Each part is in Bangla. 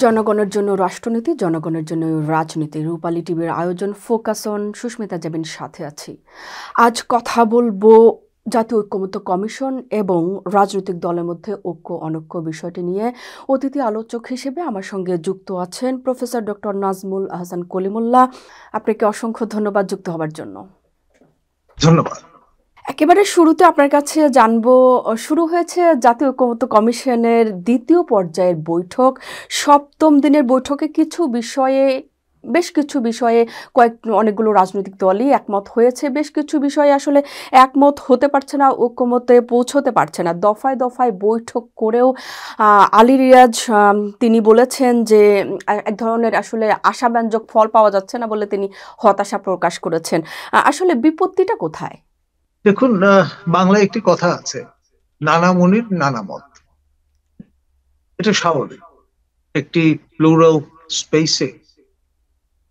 জনগণের জন্য রাষ্ট্রনীতি, জনগণের জন্য রাজনীতি। রূপালী টিভির আয়োজন ফোকাস অন। সুস্মিতা জাবিন সাথে আছি। আজ কথা বলবো জাতীয় ঐক্যমত্য কমিশন এবং রাজনৈতিক দলের মধ্যে ঐক্য অনৈক্য বিষয়টি নিয়ে। অতিথি আলোচক হিসেবে আমার সঙ্গে যুক্ত আছেন প্রফেসর ডক্টর নাজমুল আহসান কলিমুল্লাহ। আপনাকে অসংখ্য ধন্যবাদ যুক্ত হবার জন্য। ধন্যবাদ। একেবারে শুরুতে আপনার কাছে জানবো, শুরু হয়েছে জাতীয় ঐক্যমত্য কমিশনের দ্বিতীয় পর্যায়ের বৈঠক। সপ্তম দিনের বৈঠকে বেশ কিছু বিষয়ে অনেকগুলো রাজনৈতিক দলই একমত হয়েছে। বেশ কিছু বিষয়ে আসলে একমত হতে পারছে না, ঐক্যমতে পৌঁছতে পারছে না। দফায় দফায় বৈঠক করেও আলী রিয়াজ তিনি বলেছেন যে এক ধরনের আসলে আশাব্যঞ্জক ফল পাওয়া যাচ্ছে না বলে তিনি হতাশা প্রকাশ করেছেন। আসলে বিপত্তিটা কোথায়? দেখুন, বাংলায় একটি কথা আছে, নানা মনির নানা মত। এটা স্বাভাবিক। একটি প্লুরাল স্পেসে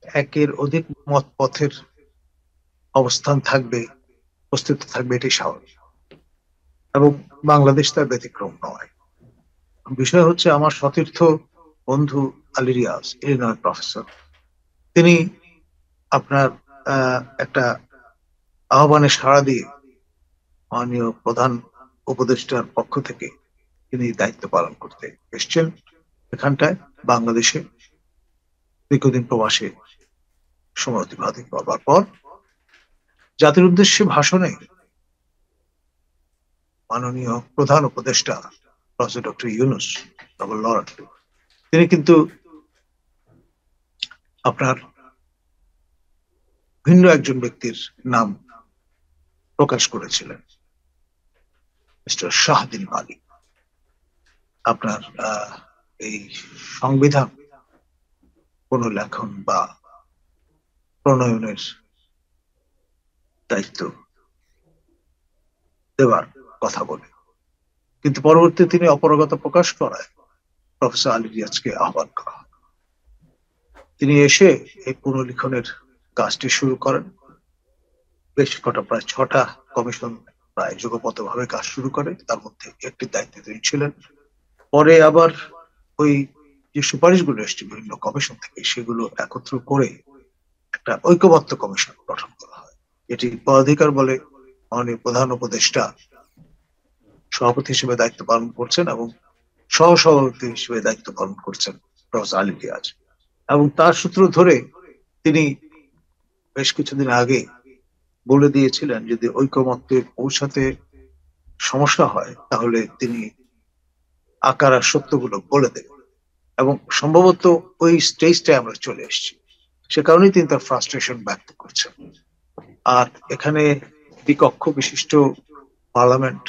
একের অধিক মত পথের অবস্থান থাকবে, অস্তিত্ব থাকবে, এটি স্বাভাবিক এবং বাংলাদেশ তার ব্যতিক্রম নয়। বিষয় হচ্ছে, আমার সতীর্থ বন্ধু আলী রিয়াজ, ইলিনয় প্রফেসর, তিনি আপনার একটা আহ্বানে সাড়া দিয়ে মাননীয় প্রধান উপদেষ্টার পক্ষ থেকে তিনি দায়িত্ব পালন করতে এসছেন এখানটায় বাংলাদেশে। দীর্ঘদিন প্রবাসে সময় অতিবাহিত করবার পর জাতির উদ্দেশ্যে ভাষণে মাননীয় প্রধান উপদেষ্টা প্রফেসর ডক্টর ইউনূস তিনি কিন্তু আপনার ভিন্ন একজন ব্যক্তির নাম প্রকাশ করেছিলেন, মিস্টার শাহদিন মালিক। আপনার এই সংবিধান পুনর্লেখন বা প্রণয়নের দায়িত্ব দেওয়ার কথা বলে, কিন্তু পরবর্তীতে তিনি অপারগতা প্রকাশ করায় প্রফেসর আলী রিয়াজকে আহ্বান করা হয়। তিনি এসে এই পুনর্লিখনের কাজটি শুরু করেন। বেশ কটা, প্রায় 6টা কমিশন প্রায় যুগপৎভাবে কাজ শুরু করে, তার মধ্যে একটি দায়িত্বে তিনি ছিলেন। পরে আবার ওই যে সুপারিশগুলো এসছে বিভিন্ন কমিশন থেকে, সেগুলো একত্র করে একটা ঐক্যমত্য কমিশন গঠন করা হয়। এটি পদাধিকার বলে মাননীয় প্রধান উপদেষ্টা সভাপতি হিসেবে দায়িত্ব পালন করছেন এবং সহসভাপতি হিসেবে দায়িত্ব পালন করছেন প্রফেসর আলী রিয়াজ। এবং তার সূত্র ধরে তিনি বেশ কিছুদিন আগে বলে দিয়েছিলেন, যদি ঐক্যমত্যে পৌঁছাতে সমস্যা হয় তাহলে তিনি আকার আর সত্যগুলো বলে দেবেন। এবং সম্ভবত ওই স্টেজটায় আমরা চলে এসেছি, সে কারণেই তিনি তার ফ্রাস্ট্রেশন ব্যক্ত করছেন। আর এখানে দ্বিকক্ষ বিশিষ্ট পার্লামেন্ট,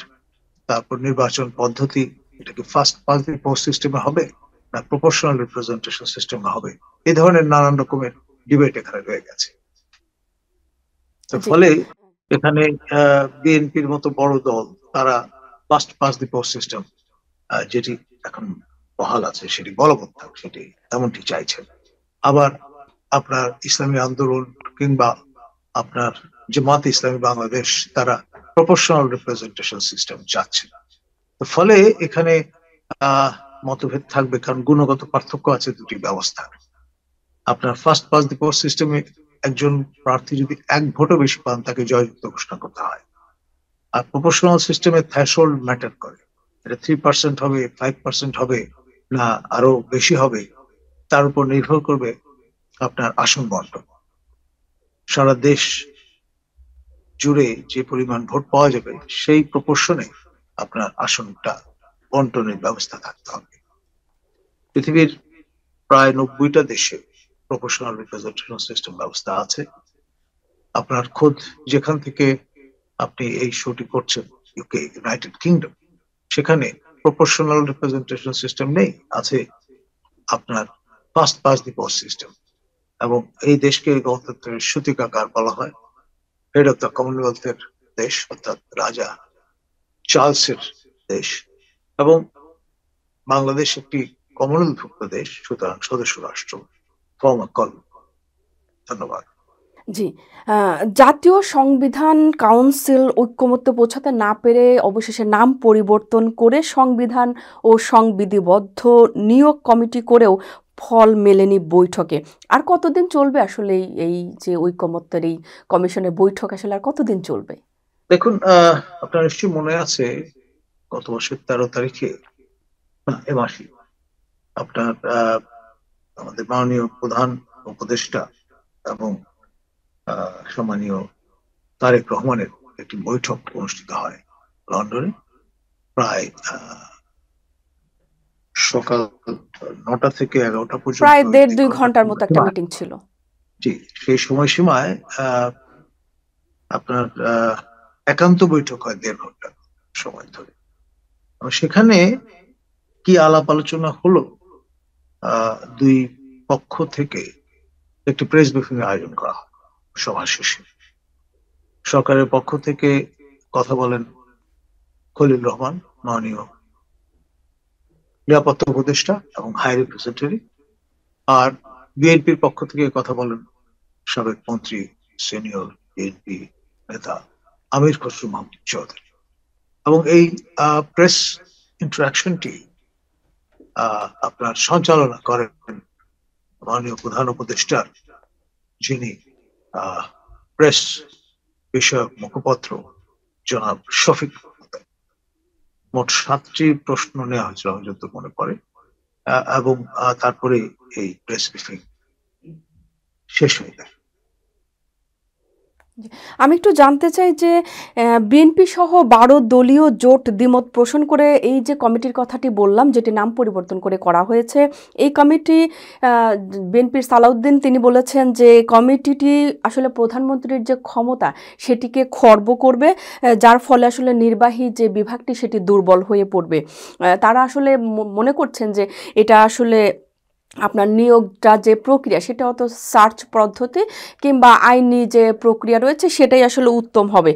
তারপর নির্বাচন পদ্ধতি, এটা কি ফার্স্ট পাস দি পোস্ট সিস্টেমে হবে না প্রপোর্শনাল রিপ্রেজেন্টেশন সিস্টেমে হবে, এই ধরনের নানান রকমের ডিবেট এখানে রয়ে গেছে। তো ফলে এখানে বিএনপির মতো বড় দল, তারা first pass the post system যেটি এখন বহাল আছে সেটি বলবৎ থাক, সেটি এমনটি চাইছেন। আবার আপনার ইসলামী আন্দোলন কিংবা আপনার জামাত ইসলামী বাংলাদেশ, তারা প্রপোর্শনাল রিপ্রেজেন্টেশন সিস্টেম চাচ্ছে। তো ফলে এখানে মতভেদ থাকবে, কারণ গুণগত পার্থক্য আছে দুটি ব্যবস্থার। আপনার ফার্স্ট পাস দি পোস্ট সিস্টেমে একজন প্রার্থী যদি 1 ভোটও বেশি পান, তাকে জয়যুক্ত ঘোষণা করতে হয়। আর প্রপোর্শনাল সিস্টেমে থ্রেশহোল্ড ম্যাটার করে, এটা 3% হবে, 5% হবে না আরো বেশি হবে, তার উপর নির্ভর করবে আপনার আসন বন্টন। সারা দেশ জুড়ে যে পরিমাণ ভোট পাওয়া যাবে, সেই প্রপোর্শনে আপনার আসনটা বন্টনের ব্যবস্থা থাকতে হবে। পৃথিবীর প্রায় 90টা দেশে প্রপোর্শনাল রিপ্রেজেন্টেশন সিস্টেম ব্যবস্থা আছে। আপনার খোদ যেখান থেকে আপনি এই শোটি করছেন, ইউকে, ইউনাইটেড কিংডম, সেখানে প্রপোর্শনাল রিপ্রেজেন্টেশন সিস্টেম নেই, আছে আপনার first pass the post system. এবং এই দেশকে গণতন্ত্রের সূতিকাগার বলা হয়। হেড অফ দ্য কমনওয়েলথের দেশ, অর্থাৎ রাজা চার্লসের দেশ, এবং বাংলাদেশ একটি কমনওয়েলথভুক্ত দেশ, সুতরাং সদস্য রাষ্ট্র। ধন্যবাদ। জি, জাতীয় সংবিধান কাউন্সিল ঐক্যমত্যে পৌঁছাতে না পেরে অবশেষে নাম পরিবর্তন করে সংবিধান ও সংবিধিবদ্ধ নিয়োগ কমিটি করেও ফল মেলেনি বৈঠকে। আর কতদিন চলবে আসলে এই যে ঐকমত্যের এই কমিশনের বৈঠক আসলে আর কতদিন চলবে? দেখুন, আপনার নিশ্চয়ই মনে আছে গত মাসের 13 তারিখে, না এ মাসে, আপনার আমাদের মাননীয় প্রধান উপদেষ্টা এবং সম্মানীয় তারেক রহমানের একটি বৈঠক অনুষ্ঠিত হয় লন্ডনে, প্রায় সকাল 9টা থেকে 11টা পর্যন্ত প্রায় ওই 1.5-2 ঘন্টার ঘন্টার মতো একটা সময়সীমায়। মিটিং ছিল। জি, সেই সময়সীমায় আপনার একান্ত বৈঠক হয় 1.5 ঘন্টা সময় ধরে। এবং সেখানে কি আলাপ আলোচনা হলো, দুই পক্ষ থেকে একটি প্রেস ব্রিফিং এর আয়োজন করা হয় সভা শেষে। সরকারের পক্ষ থেকে কথা বলেন খলিল রহমান, মাননীয় নিরাপত্তা উপদেষ্টা এবং হাই রিপ্রেজেন্টেটিভ। আর বিএনপির পক্ষ থেকে কথা বলেন সাবেক মন্ত্রী, সিনিয়র বিএনপি নেতা আমির খসরু মাহমুদ চৌধুরী। এবং এই প্রেস ইন্টারাকশনটি আপনার সঞ্চালনা করেন মাননীয় প্রধান উপদেষ্টার যিনি প্রেস বিষয়ক মুখপাত্র জনাব শফিক। মোট 7টি প্রশ্ন নেওয়া হয়েছিল আমি যত মনে পড়ে, এবং তারপরে এই প্রেস ব্রিফিং শেষ হয়ে যায়। আমি একটু জানতে চাই যে বিএনপি সহ 12 দলীয় জোট দ্বিমত পোষণ করে এই যে কমিটির কথাটি বললাম, যেটি নাম পরিবর্তন করে করা হয়েছে, এই কমিটি বিএনপির সালাউদ্দিন তিনি বলেছেন যে কমিটিটি আসলে প্রধানমন্ত্রীর যে ক্ষমতা সেটিকে খর্ব করবে, যার ফলে আসলে নির্বাহী যে বিভাগটি সেটি দুর্বল হয়ে পড়বে। তারা আসলে মনে করছেন যে এটা আসলে আপনার নিয়োগটা যে প্রক্রিয়া সেটা অত সার্চ পদ্ধতি কিংবা আইনি যে প্রক্রিয়া রয়েছে সেটাই আসলে উত্তম হবে।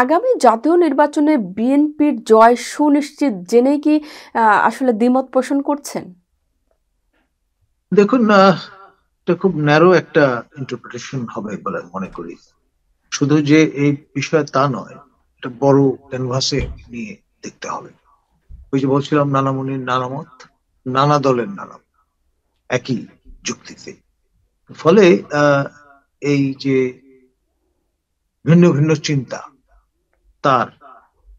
আগামী জাতীয় নির্বাচনে বিএনপির জয় সুনিশ্চিত জেনেই কি আসলে দ্বিমত পোষণ করছেন? দেখুন, এটা খুব ন্যারো একটা ইন্টারপ্রিটেশন হবে বলে মনে করি। শুধু যে এই বিষয়ে তা নয়, এটা বড় ক্যানভাসে নিয়ে দেখতে হবে। ওই যে বলছিলাম, নানা মুনির নানা মত, নানা দলের নানা একই যুক্তিতে। ফলে এই যে ভিন্ন ভিন্ন চিন্তা, তার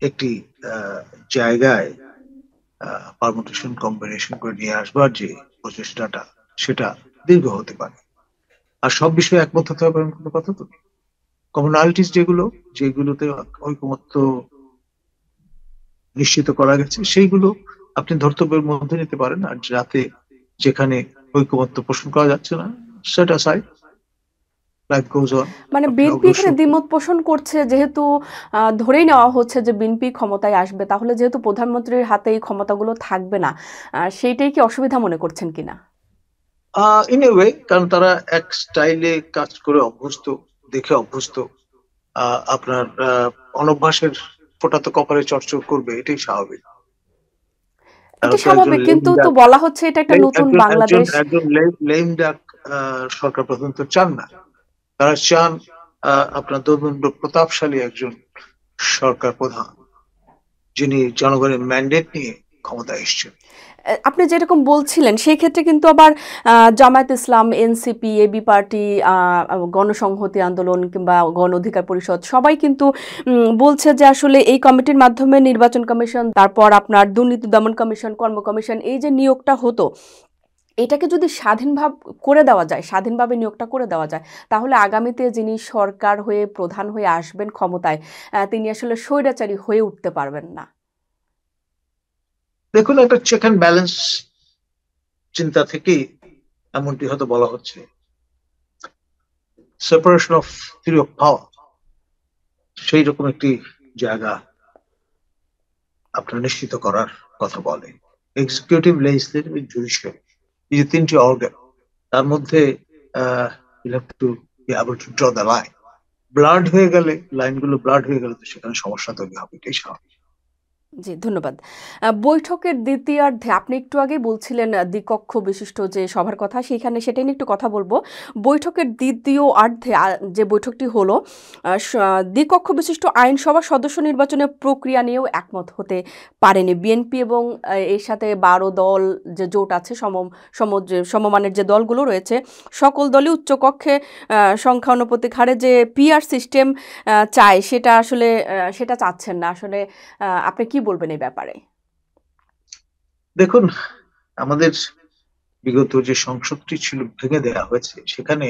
একটি জায়গায় পারমুটেশন কম্বিনেশন করে নিয়ে আসবার যে প্রচেষ্টাটা, সেটা দীর্ঘ হতে পারে। আর সব বিষয়ে একমত হতে হবে এমন কোনো কথা তো নেই। কমনালিটিস যেগুলোতে ঐকমত্য নিশ্চিত করা গেছে, সেইগুলো আপনি ধর্তব্যের মধ্যে নিতে পারেন। আর যাতে যেখানে ঐকমত্য পোষণ করা যাচ্ছে না, সেটা সাইড, লাইফ গোজ অন। মানে আপনি বিএনপি এখানে অগ্রসর। দ্বিমত পোষণ করছে যেহেতু ধরেই নেওয়া হচ্ছে যে বিএনপি ক্ষমতায় আসবে, তাহলে যেহেতু প্রধানমন্ত্রীর হাতে এই ক্ষমতাগুলো থাকবে না, সেইটাই কি অসুবিধা মনে করছেন কিনা? ইন এ ওয়ে, কারণ তারা এক স্টাইলে কাজ করে অভ্যস্ত, দেখে অভ্যস্ত। আপনার অনভ্যাসের ফোঁটা তো কপালে চড়চড় করবে, এটাই স্বাভাবিক। তারা এটা তো একজন স্বাভাবিক, লেম কিন্তু তো ডাক, বলা হচ্ছে এটা একটা নতুন একজন একজন বাংলাদেশ। একজন লেম ডাক সরকার প্রধান তো চান না। তারা চান আপনার দোদণ্ড প্রতাপশালী একজন সরকার প্রধান, যিনি জনগণের ম্যান্ডেট নিয়ে ক্ষমতায় এসেছেন। আপনি যেরকম বলছিলেন সেই ক্ষেত্রে কিন্তু আবার জামায়াত ইসলাম, এনসিপি, এবি পার্টি, গণসংহতি আন্দোলন কিংবা গণ অধিকার পরিষদ সবাই কিন্তু বলছে যে আসলে এই কমিটির মাধ্যমে নির্বাচন কমিশন, তারপর আপনার দুর্নীতি দমন কমিশন, কর্ম কমিশন, এই যে নিয়োগটা হতো এটাকে যদি স্বাধীনভাবে নিয়োগটা করে দেওয়া যায়, তাহলে আগামীতে যিনি সরকার হয়ে প্রধান হয়ে আসবেন ক্ষমতায়, তিনি আসলে স্বৈরাচারী হয়ে উঠতে পারবেন না। দেখুন, একটা চেক অ্যান্ড ব্যালেন্স চিন্তা থেকেই এমনটি হয়তো বলা হচ্ছে। Separation of theory of power, সেই রকম একটি জায়গা আপনার নিশ্চিত করার কথা বলে। এক্সিকিউটিভ, লেজিসলেটিভ, জুডিশিয়ারি, এই যে 3টি অর্গান, তার মধ্যে you have to be able to draw the line. Blood হয়ে গেলে, লাইনগুলো ব্লাড হয়ে গেলে তো সেখানে সমস্যা তৈরি হবে, এটাই স্বাভাবিক। জি, ধন্যবাদ। বৈঠকের দ্বিতীয়ার্ধে আপনি একটু আগেই বলছিলেন দ্বিকক্ষ বিশিষ্ট যে সভার কথা, সেইখানে সেটাই নিয়ে একটু কথা বলব। বৈঠকের দ্বিতীয়ার্ধে যে বৈঠকটি হলো, দ্বিকক্ষ বিশিষ্ট আইনসভার সদস্য নির্বাচনের প্রক্রিয়া নিয়েও একমত হতে পারেনি বিএনপি এবং এর সাথে 12 দল যে জোট আছে, সমমানের যে দলগুলো রয়েছে, সকল দলই উচ্চকক্ষে সংখ্যানুপাতিক হারে যে পিআর সিস্টেম চায়, সেটা আসলে সেটা চাচ্ছেন না আসলে। আপনি কি বলবেন এই ব্যাপারে? দেখুন, আমাদের বিগত যে সংসদটি ছিল ভেঙে দেওয়া হয়েছে, সেখানে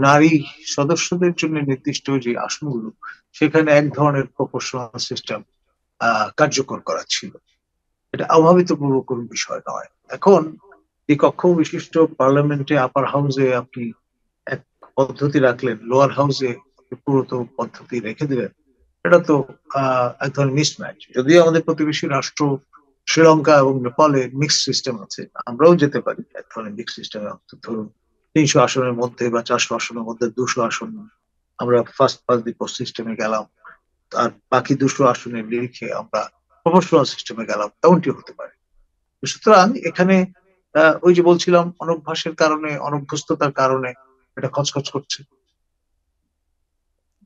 নারী সদস্যদের জন্য নির্দিষ্ট যে আসনগুলো, সেখানে এক ধরনের প্রপোর্শনাল সিস্টেম কার্যকর করা ছিল। এটা অভাবিতপূর্ব কোনো বিষয় নয়। এখন এই কক্ষ বিশিষ্ট পার্লামেন্টে আপার হাউসে আপনি এক পদ্ধতি রাখলেন, লোয়ার হাউসে পুরোতো পদ্ধতি রেখে দিলেন, এটা তো এক ধরনের মিসম্যাচ। যদিও আমাদের প্রতিবেশী রাষ্ট্র শ্রীলঙ্কা এবং নেপালে মিক্স সিস্টেম আছে, আমরাও যেতে পারি এক ধরনের মিক্স সিস্টেমে। ধরুন 300 আসনের মধ্যে বা 400 আসনের মধ্যে 200 আসন আমরা ফার্স্ট পাস দি পোস্ট সিস্টেমে গেলাম, আর বাকি 200 আসনের নিরিখে আমরা প্রপোর্শনাল সিস্টেমে গেলাম, তেমনটি হতে পারে। সুতরাং এখানে ওই যে বলছিলাম, অনভ্যাসের কারণে, অনভ্যস্ততার কারণে এটা খচখচ করছে।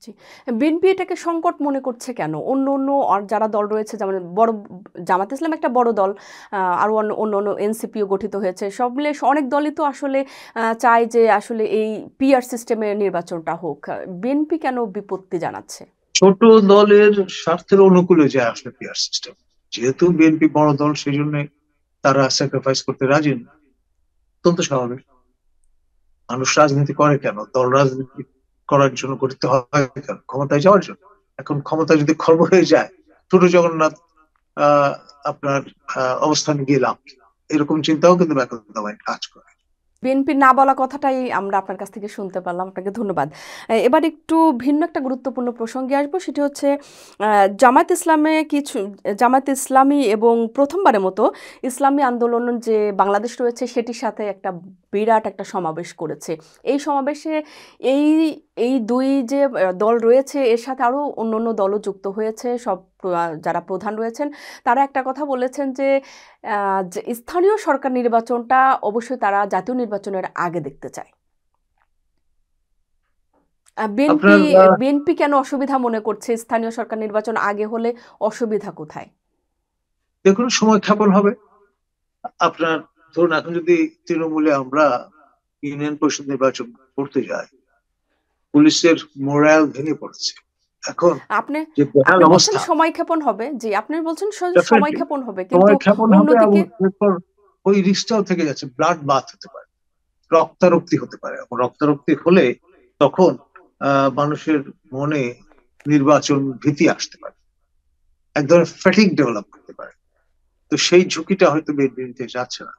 জি। বিএনপি এটাকে সংকট মনে করছে কেন? অন্য অন্য আর যারা দল রয়েছে, যেমন বড় জামাত ইসলাম একটা বড় দল, আরো অন্য অন্য এনসিপিও গঠিত হয়েছে, সব মিলে অনেক দলই তো আসলে চায় যে আসলে এই পিআর সিস্টেমে নির্বাচনটা হোক। বিএনপি কেন বিপত্তি জানাচ্ছে? ছোট দলের স্বার্থের অনুকূলে যায় আসলে পিআর সিস্টেম। যেহেতু বিএনপি বড় দল, সেই জন্য তারা স্যাক্রিফাইস করতে রাজি না। অত্যন্ত স্বাভাবিক। মানুষ রাজনীতি করে কেন? দল রাজনীতি করার জন্য গঠিত হয় কেন? ক্ষমতায় যাওয়ার জন্য। এখন ক্ষমতা যদি খর্ব হয়ে যায়, ছোট জগন্নাথ আহ আপনার অবস্থানে গেলাম, এরকম চিন্তাও কিন্তু ব্যাকরণ কাজ করে। বিএনপির না বলা কথাটাই আমরা আপনার কাছ থেকে শুনতে পারলাম, আপনাকে ধন্যবাদ। এবার একটু ভিন্ন একটা গুরুত্বপূর্ণ প্রসঙ্গে আসবো, সেটি হচ্ছে জামায়াত ইসলামে কিছু জামায়াত ইসলামী এবং প্রথমবারের মতো ইসলামী আন্দোলন যে বাংলাদেশ রয়েছে সেটির সাথে একটা বিরাট একটা সমাবেশ করেছে। এই সমাবেশে এই এই দুই যে দল রয়েছে, এর সাথে আরও অন্য অন্য দলও যুক্ত হয়েছে। সব যারা প্রধান রয়েছেন তারা একটা কথা বলেছেন যে যে স্থানীয় সরকার নির্বাচনটা অবশ্যই তারা জাতীয় নির্বাচনের আগে দেখতে চায়। বিএনপি আপনার বিএনপি কেন অসুবিধা মনে করছে? স্থানীয় সরকার নির্বাচন আগে হলে অসুবিধা কোথায়? দেখুন, সময় ক্ষেপণ হবে। আপনার ধরুন, এখন যদি তৃণমূলে আমরা ইউনিয়ন পরিষদ নির্বাচন করতে যাই, পুলিশের মোরাল ভেঙে পড়ছে এখন। আপনি যে বেহাল আপনি বলছেন অবস্থা, সময় ক্ষেপণ হবে, জি আপনি বলছেন সময় ডেফিনেটলি ক্ষেপণ হবে, কিন্তু সময় ক্ষেপণ হবে, এবং অন্যদিকে এরপর ওই রিস্কটাও থেকে যাচ্ছে। ব্লাড বাথ হতে পারে, রক্তারক্তি হতে পারে, এবং রক্তারক্তি হলে তখন মানুষের মনে নির্বাচন ভীতি আসতে পারে, এক ধরনের ফ্যাটিক ডেভেলপ করতে পারে। তো সেই ঝুঁকিটা হয়তো বিএনপি নিতে যাচ্ছে না।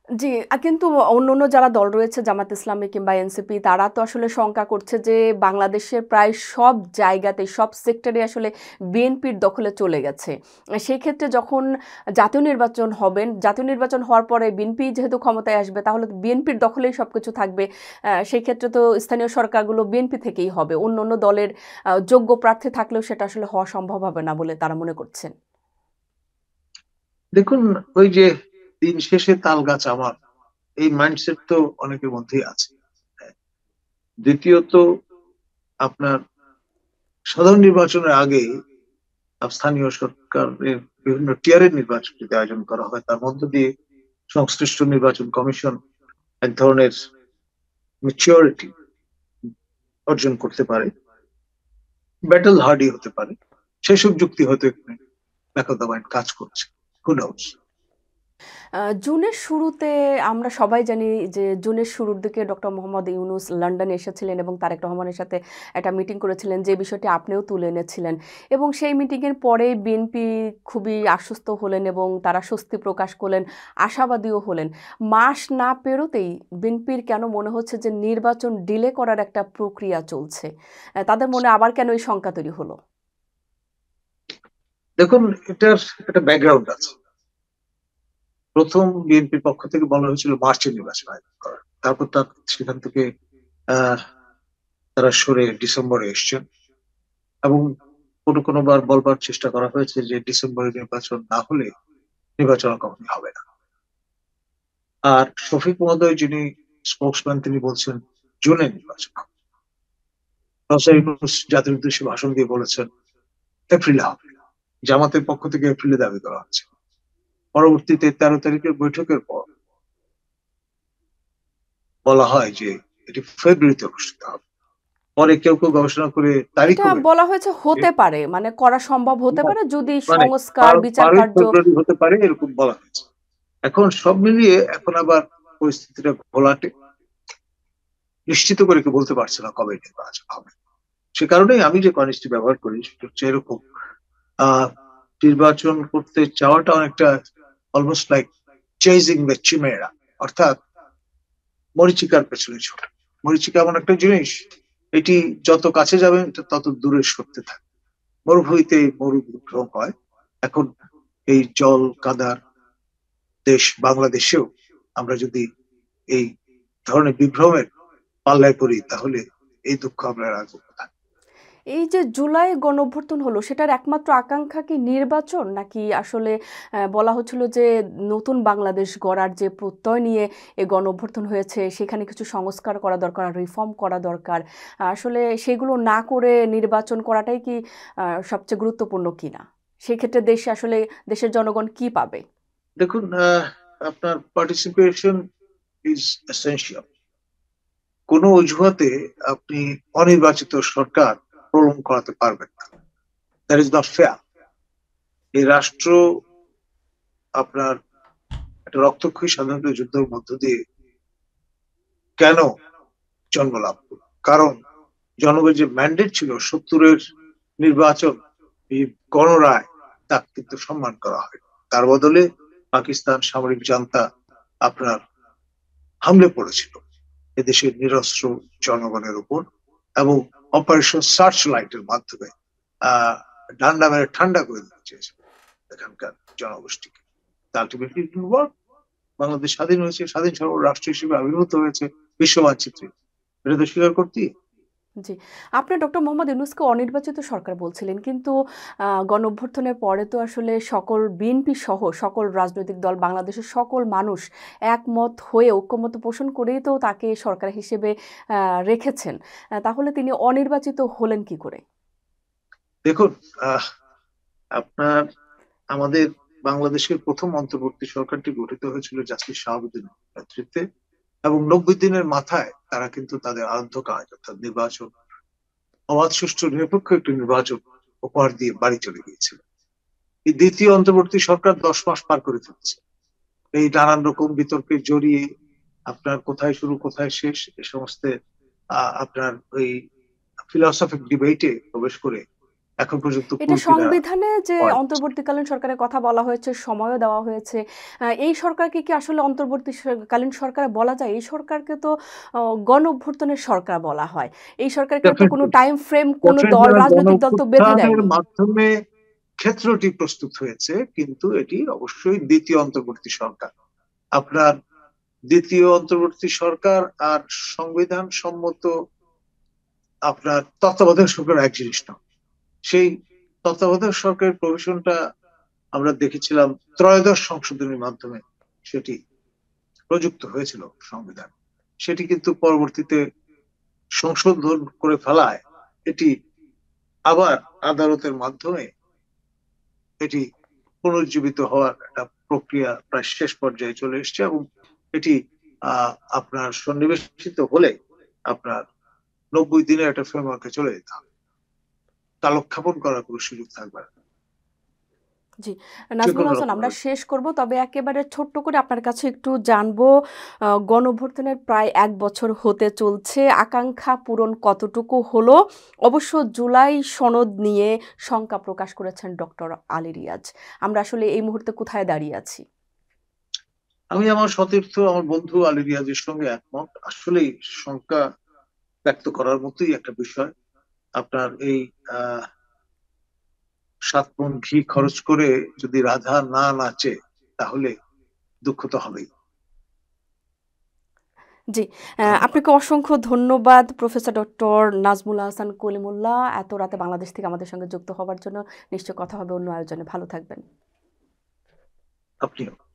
জি, কিন্তু অন্যান্য যারা দল রয়েছে, জামাত ইসলামী কিংবা এনসিপি, তারা তো আসলে শঙ্কা করছে যে বাংলাদেশের প্রায় সব জায়গাতে, সব সেক্টরে আসলে বিএনপির দখলে চলে গেছে। সেই ক্ষেত্রে যখন জাতীয় নির্বাচন হওয়ার পরে বিএনপি যেহেতু ক্ষমতায় আসবে, তাহলে বিএনপির দখলেই সবকিছু থাকবে। সেই ক্ষেত্রে তো স্থানীয় সরকারগুলো বিএনপি থেকেই হবে। অন্য অন্য দলের যোগ্য প্রার্থী থাকলেও সেটা আসলে হওয়া সম্ভব হবে না বলে তারা মনে করছেন। দেখুন, ওই যে দিন শেষে তাল গাছ আমার, এই মাইন্ডসেট তো অনেকের মধ্যেই আছে। দ্বিতীয়ত, আপনার সাধারণ নির্বাচনের আগে স্থানীয় সরকারের বিভিন্ন টিয়ারের নির্বাচন যদি আয়োজন করা হয়, তার মধ্য দিয়ে সংশ্লিষ্ট নির্বাচন কমিশন এক ধরনের ম্যাচিওরিটি অর্জন করতে পারে, ব্যাটল হার্ডি হতে পারে। সেসব যুক্তি হয়তো এখানে ব্যাকরণ কাজ করছে। হু নোস। জুনের শুরুতে আমরা সবাই জানি যে জুনের শুরুর দিকে ডক্টর মোহাম্মদ ইউনূস লন্ডনে এসেছিলেন এবং তারেক রহমানের সাথে একটা মিটিং করেছিলেন, যে বিষয়টি আপনিও তুলে এনেছিলেন। এবং সেই মিটিংয়ের পরে বিএনপি খুবই আশ্বস্ত হলেন এবং তারা স্বস্তি প্রকাশ করলেন, আশাবাদীও হলেন। মাস না পেরোতেই বিএনপির কেন মনে হচ্ছে যে নির্বাচন ডিলে করার একটা প্রক্রিয়া চলছে? তাদের মনে আবার কেন এই শঙ্কা তৈরি হলো? দেখুন, এটার একটা ব্যাকগ্রাউন্ড আছে। প্রথম বিএনপির পক্ষ থেকে বলা হয়েছিল মার্চে নির্বাচন আয়োজন করার, তারপর সেখান থেকে আহ তারা সরে ডিসেম্বরে এসছেন। এবং কোনোবার বলবার চেষ্টা করা হয়েছে যে ডিসেম্বরে নির্বাচন না হলে নির্বাচন কখনই হবে না। আর শফিক মহোদয় যিনি স্পোকসম্যান, তিনি বলছেন জুনে নির্বাচন হবে। প্রফেসর ইউনূস জাতির উদ্দেশ্যে ভাষণ দিয়ে বলেছেন এপ্রিলে হবে। জামাতের পক্ষ থেকে এপ্রিলে দাবি করা হচ্ছে। পরবর্তীতে 13 তারিখের বৈঠকের পর বলা হয় যে এটি ফেব্রুয়ারিতে অনুষ্ঠিত হবে। পরে কেউ কেউ গবেষণা করে এটা তারিখও বের বলা হয়েছে করেছে। হতে পারে, মানে করা সম্ভব হতে পারে যদি মানে সংস্কার বিচার 12ই কার্য। ফেব্রুয়ারি হতে পারে এরকম বলা হয়েছে। এখন সব মিলিয়ে এখন আবার পরিস্থিতিটা ঘোলাটে, নিশ্চিত করে কেউ বলতে পারছে না কবে নির্বাচন হবে। সে কারণেই আমি যে কনিষ্ঠটি ব্যবহার করি সেটা হচ্ছে এরকম, নির্বাচন করতে চাওয়াটা অনেকটা অলমোস্ট লাইক চেজিং দ্য চিমেরা, অর্থাৎ মরীচিকার পেছনে ছোটা। মরীচিকা এমন একটা জিনিস, এটি যত কাছে যাবে এটা তত দূরে সরতে থাকে। মরুভূমিতে মরু বিভ্রম হয়। এখন এই জল কাদার দেশ বাংলাদেশেও আমরা যদি এই ধরনের বিভ্রমের পাল্লায় পড়ি তাহলে এই দুঃখ আমরা রাখবো কোথায়? এই যে জুলাই গণঅভ্যুত্থান হলো, সেটার একমাত্র আকাঙ্ক্ষা কি নির্বাচন, নাকি আসলে বলা হচ্ছিল যে নতুন বাংলাদেশ গড়ার যে প্রত্যয় নিয়ে এই গণঅভ্যুত্থান হয়েছে সেখানে কিছু সংস্কার করা দরকার, রিফর্ম করা দরকার, আসলে সেগুলো না করে নির্বাচন করাটাই কি সবচেয়ে গুরুত্বপূর্ণ কিনা? সেক্ষেত্রে দেশে আসলে দেশের জনগণ কি পাবে? দেখুন, আপনার পার্টিসিপেশন ইজ এসেনশিয়াল। কোন অজুহাতে আপনি অনির্বাচিত সরকার প্রলং করাতে পারবেন না। That is not fair. এই রাষ্ট্র আপনার একটা রক্তক্ষয়ী স্বাধীনতা যুদ্ধের মধ্য দিয়ে কেন জন্ম লাভ করল? কারণ জনগণের যে ম্যান্ডেট ছিল 70-এর নির্বাচন, এই গণরায়, তা কিন্তু সম্মান করা হয়। তার বদলে পাকিস্তান সামরিক জান্তা আপনার হামলে পড়েছিল এদেশের নিরস্ত্র জনগণের উপর, এবং অপারেশন সার্চ লাইটের মাধ্যমে ডান্ডা মেরে ঠান্ডা করে দিতে চেয়েছিল এখানকার জনগোষ্ঠীকে। আলটিমেটলি বাংলাদেশ স্বাধীন হয়েছে, স্বাধীন রাষ্ট্র হিসেবে আবির্ভূত হয়েছে বিশ্ব মানচিত্রে। এটা তো স্বীকার করতেই। জি, আপনি ডক্টর মোহাম্মদ ইউনূসকে অনির্বাচিত সরকার বলছিলেন, কিন্তু গণঅভ্যুত্থানের পরে তো আসলে সকল বিএনপি সহ সকল রাজনৈতিক দল, বাংলাদেশের সকল মানুষ একমত হয়ে ঐক্যমত পোষণ করেই তো তাকে সরকার হিসেবে রেখেছেন। তাহলে তিনি অনির্বাচিত হলেন কি করে? দেখুন, আপনার আমাদের বাংলাদেশের প্রথম অন্তর্বর্তী সরকারটি গঠিত হয়েছিল জাস্টিস শাহাবুদ্দিনের নেতৃত্বে, এবং 90 দিনের মাথায় তারা কিন্তু তাদের আরাধ্য কাজ অর্থাৎ নির্বাচন, অবাধ সুষ্ঠু নিরপেক্ষ একটি নির্বাচন উপহার দিয়ে বাড়ি চলে গিয়েছিল। এই দ্বিতীয় অন্তর্বর্তী সরকার 10 মাস পার করে ফেলেছে এই নানান রকম বিতর্কে জড়িয়ে, আপনার কোথায় শুরু কোথায় শেষ এ সমস্ত আপনার ওই ফিলসফিক ডিবেটে প্রবেশ করে এখন পর্যন্ত এটা কুল কিনারা সংবিধানে যে হয়। অন্তর্বর্তীকালীন সরকারের কথা বলা হয়েছে, সময়ও দেওয়া হয়েছে, এই সরকারকে কি আসলে অন্তর্বর্তীকালীন সরকার বলা যায়? এই সরকারকে তো গণ অভ্যুত্থানের সরকার বলা হয়। এই সরকারকে তো কোনো টাইম ফ্রেম কোনো দল, রাজনৈতিক দল তো বেঁধে গণঅভ্যুত্থানের দেয়নি। মাধ্যমে ক্ষেত্রটি প্রস্তুত হয়েছে, কিন্তু এটি অবশ্যই দ্বিতীয় অন্তর্বর্তী সরকার। আপনার দ্বিতীয় অন্তর্বর্তী সরকার আর সংবিধান সম্মত আপনার তত্ত্বাবধায়ক সরকার এক জিনিস না। সেই তত্ত্বাবধায়ক সরকারের প্রভিশনটা আমরা দেখেছিলাম ত্রয়োদশ সংশোধনীর মাধ্যমে সেটি প্রযুক্ত হয়েছিল সংবিধান। সেটি কিন্তু পরবর্তীতে সংশোধন করে ফেলায় এটি আবার আদালতের মাধ্যমে এটি পুনর্জীবিত হওয়ার একটা প্রক্রিয়া প্রায় শেষ পর্যায়ে চলে এসেছে, এবং এটি আপনার সন্নিবেশিত হলে আপনার 90 দিনের একটা ফ্রেমওয়ার্কে চলে যেতে হবে। কালক্ষেপণ করার কোনো সুযোগ থাকবে না জি, যে নাজমুল কোনো হাসান, আমরা রকমের। শেষ করব, তবে একেবারে ছোট্ট করে আপনার কাছে একটু জানবো, গণঅভ্যুত্থানের প্রায় 1 বছর হতে চলছে, আকাঙ্ক্ষা পূরণ কতটুকু হলো? অবশ্য জুলাই সনদ নিয়ে শঙ্কা প্রকাশ করেছেন ডক্টর আলী রিয়াজ। আমরা আসলে এই মুহূর্তে কোথায় দাঁড়িয়ে আছি? আমি আমার সতীর্থ আমার বন্ধু আলী রিয়াজের সঙ্গে একমত। আসলেই শঙ্কা ব্যক্ত করার মতোই একটা বিষয়। আপনার এই 7 মণ ঘি খরচ করে যদি রাধা না নাচে তাহলে দুঃখ তো হবেই। জি, ধন্যবাদ। আপনাকে অসংখ্য ধন্যবাদ প্রফেসর ডক্টর নাজমুল হাসান কলিমুল্লাহ এত রাতে বাংলাদেশ থেকে আমাদের সঙ্গে যুক্ত হওয়ার জন্য। নিশ্চয় কথা হবে অন্য আয়োজনে। ভালো থাকবেন। আপনিও।